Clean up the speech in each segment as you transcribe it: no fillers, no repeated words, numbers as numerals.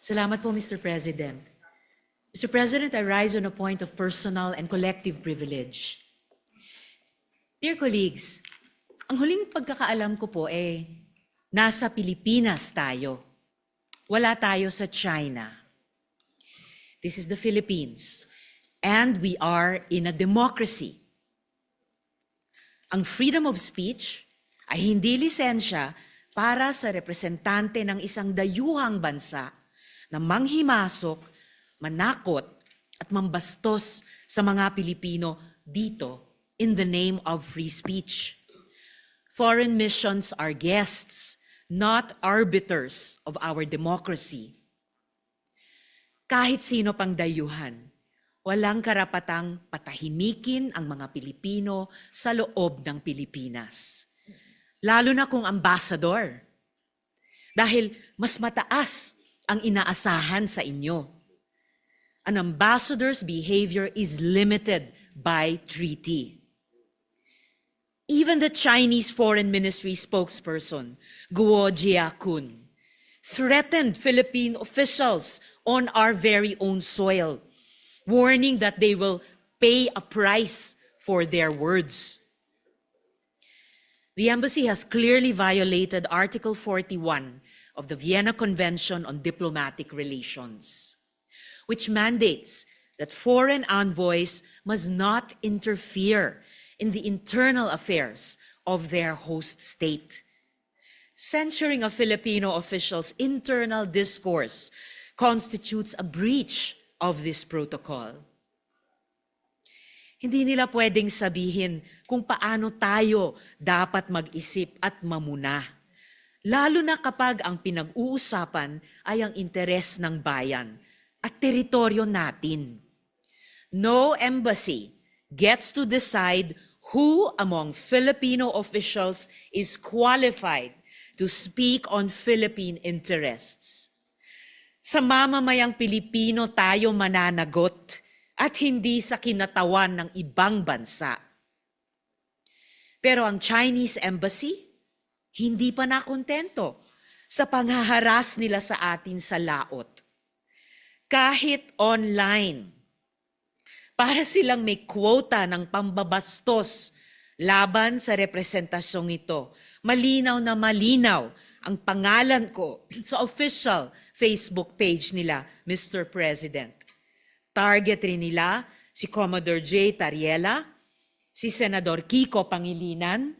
Salamat po, Mr. President. Mr. President, I rise on a point of personal and collective privilege. Dear colleagues, ang huling pagkakaalam ko po nasa Pilipinas tayo. Wala tayo sa China. This is the Philippines, and we are in a democracy. Ang freedom of speech ay hindi lisensya para sa representante ng isang dayuhang bansa na manghimasok, manakot at mambastos sa mga Pilipino dito in the name of free speech. Foreign missions are guests, not arbiters of our democracy. Kahit sino pang dayuhan, walang karapatang patahimikin ang mga Pilipino sa loob ng Pilipinas. Lalo na kung ambassador. Dahil mas mataas ang inaasahan sa inyo. An ambassador's behavior is limited by treaty. Even the Chinese Foreign Ministry spokesperson, Guo Jiakun, threatened Philippine officials on our very own soil, warning that they will pay a price for their words. The embassy has clearly violated Article 41 of the Vienna Convention on Diplomatic Relations, which mandates that foreign envoys must not interfere in the internal affairs of their host state. Censuring a Filipino official's internal discourse constitutes a breach of this protocol. Hindi nila pwedeng sabihin kung paano tayo dapat mag-isip at mamuna, lalo na kapag ang pinag-uusapan ay ang interes ng bayan at teritoryo natin. No embassy gets to decide who among Filipino officials is qualified to speak on Philippine interests. Sa mamamayang Pilipino tayo mananagot at hindi sa kinatawan ng ibang bansa. Pero ang Chinese embassy, hindi pa nakontento sa panghaharas nila sa atin sa laot. Kahit online, para silang may quota ng pambabastos laban sa representasyong ito. Malinaw na malinaw ang pangalan ko sa official Facebook page nila, Mr. President. Target rin nila si Commodore J. Tariela, si Senador Kiko Pangilinan,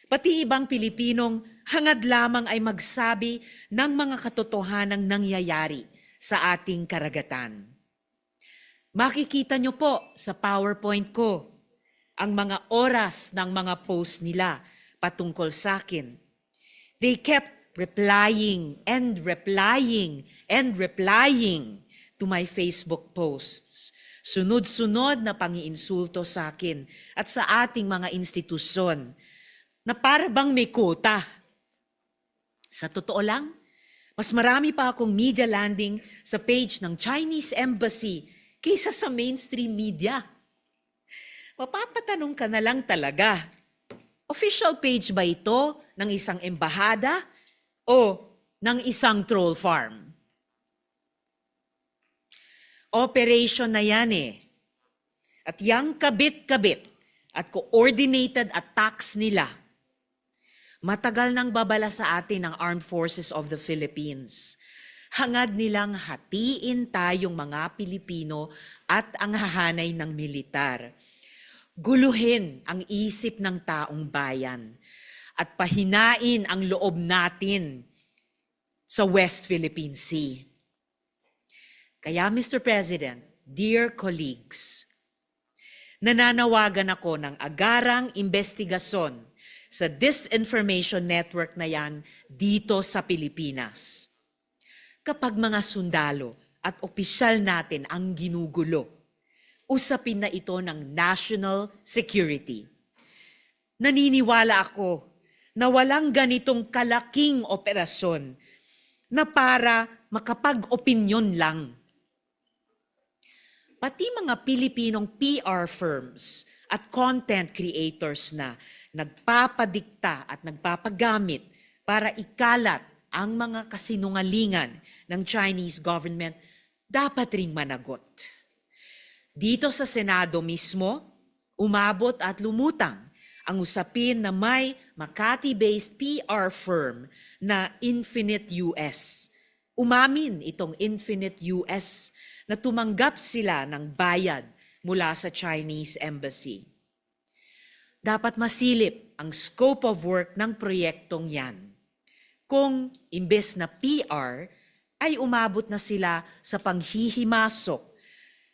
pati ibang Pilipinong hangad lamang ay magsabi ng mga katotohanang nangyayari sa ating karagatan. Makikita nyo po sa PowerPoint ko ang mga oras ng mga post nila patungkol sa akin. They kept replying and replying and replying to my Facebook posts. Sunod-sunod na pangiinsulto sa akin at sa ating mga institusyon na para bang may quota. Sa totoo lang, mas marami pa akong media landing sa page ng Chinese Embassy kaysa sa mainstream media. Mapapatanong ka na lang talaga, official page ba ito ng isang embahada o ng isang troll farm? Operation na yan At yang kabit-kabit at coordinated attacks nila, matagal nang babala sa atin ng Armed Forces of the Philippines. Hangad nilang hatiin tayong mga Pilipino at ang hahanay ng militar. Guluhin ang isip ng taong bayan at pahinain ang loob natin sa West Philippine Sea. Kaya Mr. President, dear colleagues, nananawagan ako ng agarang investigasyon sa disinformation network na yan dito sa Pilipinas. Kapag mga sundalo at opisyal natin ang ginugulo, usapin na ito ng national security. Naniniwala ako na walang ganitong kalaking operasyon na para makapag-opinyon lang. Pati mga Pilipinong PR firms at content creators na nagpapadikta at nagpapagamit para ikalat ang mga kasinungalingan ng Chinese government dapat ring managot. Dito sa Senado mismo, umabot at lumutang ang usapin na may Makati-based PR firm na Infinite US. Umamin itong Infinite US na tumanggap sila ng bayad mula sa Chinese Embassy. Dapat masilip ang scope of work ng proyektong yan. Kung imbes na PR, ay umabot na sila sa panghihimasok,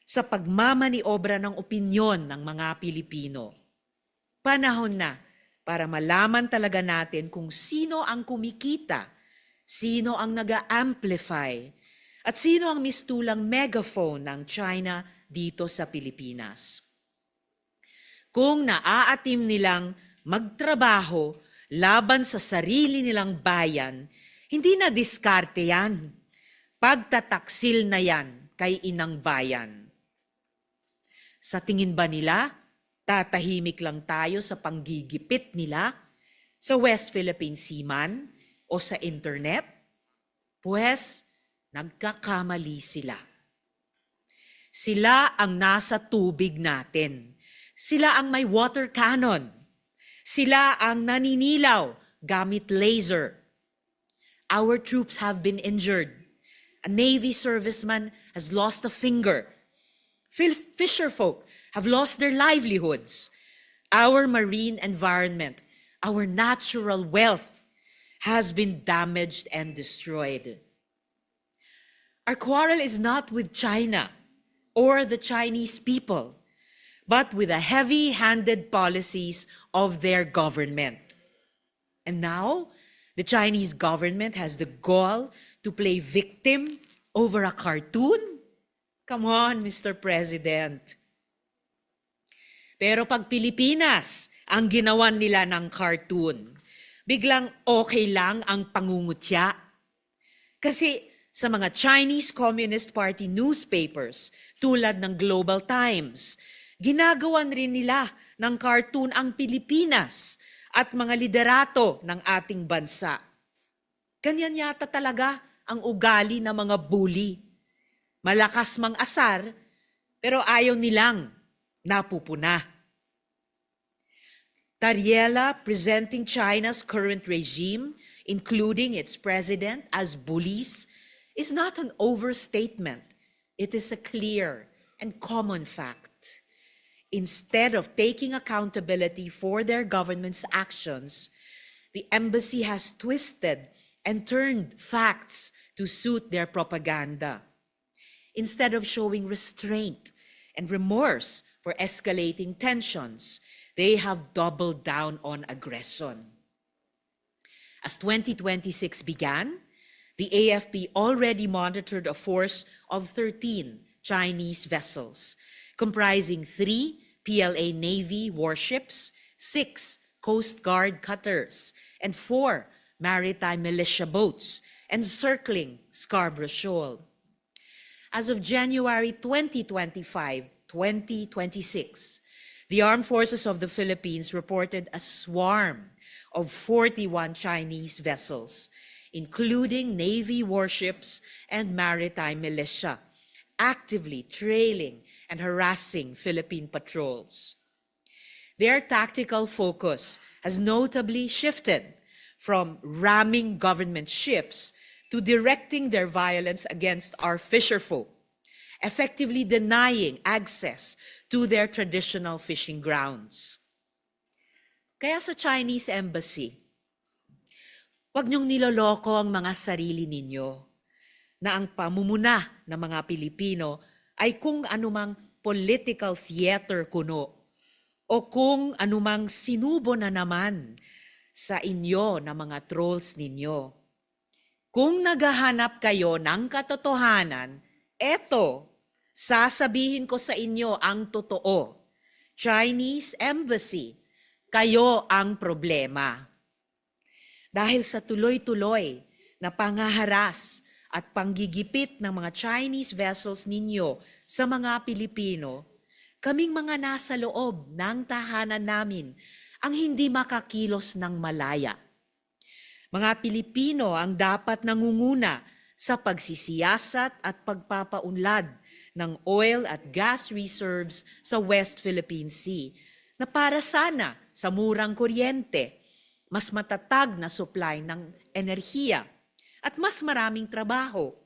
sa pagmamaniobra ng opinyon ng mga Pilipino. Panahon na para malaman talaga natin kung sino ang kumikita, sino ang nag-amplify, at sino ang mistulang megaphone ng China dito sa Pilipinas. Kung naaatim nilang magtrabaho laban sa sarili nilang bayan, hindi na diskarte yan. Pagtataksil na yan kay inang bayan. Sa tingin ba nila, tatahimik lang tayo sa panggigipit nila sa West Philippine Sea man o sa internet? Pues, nagkakamali sila. Sila ang nasa tubig natin. Sila ang may water cannon. Sila ang naninilaw gamit laser. Our troops have been injured. A Navy serviceman has lost a finger. Fisherfolk have lost their livelihoods. Our marine environment, our natural wealth has been damaged and destroyed. Our quarrel is not with China or the Chinese people, but with the heavy-handed policies of their government. And now, the Chinese government has the gall to play victim over a cartoon? Come on, Mr. President. Pero pag Pilipinas ang ginawan nila ng cartoon, biglang okay lang ang pangungutya. Kasi sa mga Chinese Communist Party newspapers tulad ng Global Times, ginagawan rin nila ng cartoon ang Pilipinas at mga liderato ng ating bansa. Ganyan yata talaga ang ugali ng mga bully. Malakas mang asar, pero ayaw nilang napupuna. Tariela presenting China's current regime, including its president, as bullies, is not an overstatement. It is a clear and common fact. Instead of taking accountability for their government's actions, the embassy has twisted and turned facts to suit their propaganda. Instead of showing restraint and remorse for escalating tensions, they have doubled down on aggression. As 2026 began, the AFP already monitored a force of 13 Chinese vessels, comprising 3 PLA Navy warships, 6 Coast Guard cutters, and 4 maritime militia boats encircling Scarborough Shoal. As of January 2025-2026, the Armed Forces of the Philippines reported a swarm of 41 Chinese vessels, including Navy warships and maritime militia, actively trailing and harassing Philippine patrols. Their tactical focus has notably shifted from ramming government ships to directing their violence against our fisherfolk, effectively denying access to their traditional fishing grounds. Kaya sa Chinese Embassy, huwag niyong niloloko ang mga sarili ninyo na ang pamumuna ng mga Pilipino ay kung anumang political theater kuno o kung anumang sinubo na naman sa inyo na mga trolls ninyo. Kung naghahanap kayo ng katotohanan, eto, sasabihin ko sa inyo ang totoo. Chinese Embassy, kayo ang problema. Dahil sa tuloy-tuloy na pangaharas at panggigipit ng mga Chinese vessels ninyo sa mga Pilipino, kaming mga nasa loob ng tahanan namin ang hindi makakilos ng malaya. Mga Pilipino ang dapat nangunguna sa pagsisiyasat at pagpapaunlad ng oil at gas reserves sa West Philippine Sea na para sana sa murang kuryente, mas matatag na supply ng enerhiya at mas maraming trabaho.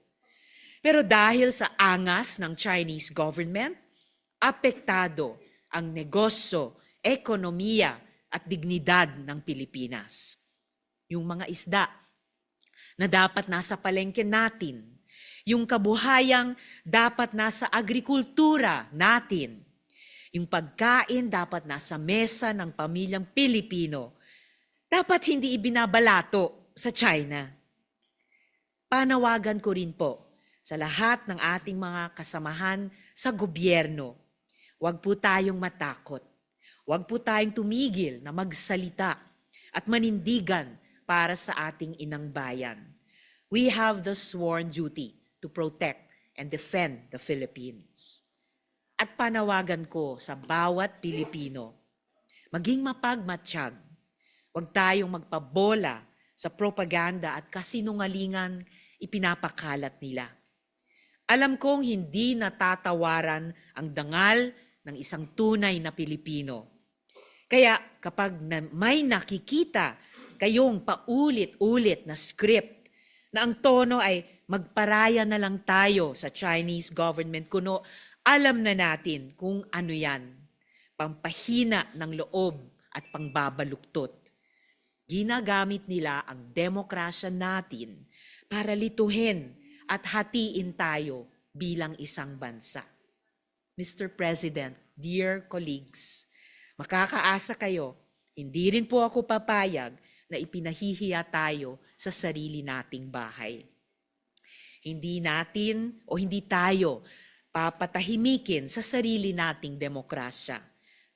Pero dahil sa angas ng Chinese government, apektado ang negosyo, ekonomiya at dignidad ng Pilipinas. Yung mga isda na dapat nasa palengke natin, yung kabuhayang dapat nasa agrikultura natin, yung pagkain dapat nasa mesa ng pamilyang Pilipino, dapat hindi ibinabalato sa China. Panawagan ko rin po sa lahat ng ating mga kasamahan sa gobyerno, huwag po tayong matakot, huwag po tayong tumigil na magsalita at manindigan para sa ating inang bayan. We have the sworn duty to protect and defend the Philippines. At panawagan ko sa bawat Pilipino, maging mapagmatsyag, huwag tayong magpabola sa propaganda at kasinungalingan ipinapakalat nila. Alam kong hindi natatawaran ang dangal ng isang tunay na Pilipino. Kaya kapag may nakikita kayong paulit-ulit na script na ang tono ay magparaya na lang tayo sa Chinese government kuno, alam na natin kung ano yan. Pampahina ng loob at pangbabaluktot. Ginagamit nila ang demokrasya natin para lituhin at hatiin tayo bilang isang bansa. Mr. President, dear colleagues, makakaasa kayo, hindi rin po ako papayag na ipinahihiya tayo sa sarili nating bahay. Hindi natin o hindi tayo papatahimikin sa sarili nating demokrasya.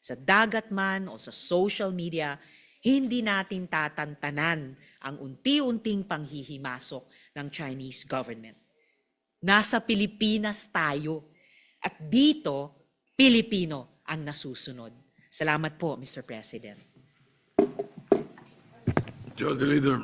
Sa dagat man o sa social media, hindi natin tatantanan ang unti-unting panghihimasok ng Chinese government. Nasa Pilipinas tayo at dito, Pilipino ang nasusunod. Salamat po, Mr. President. Majority Leader.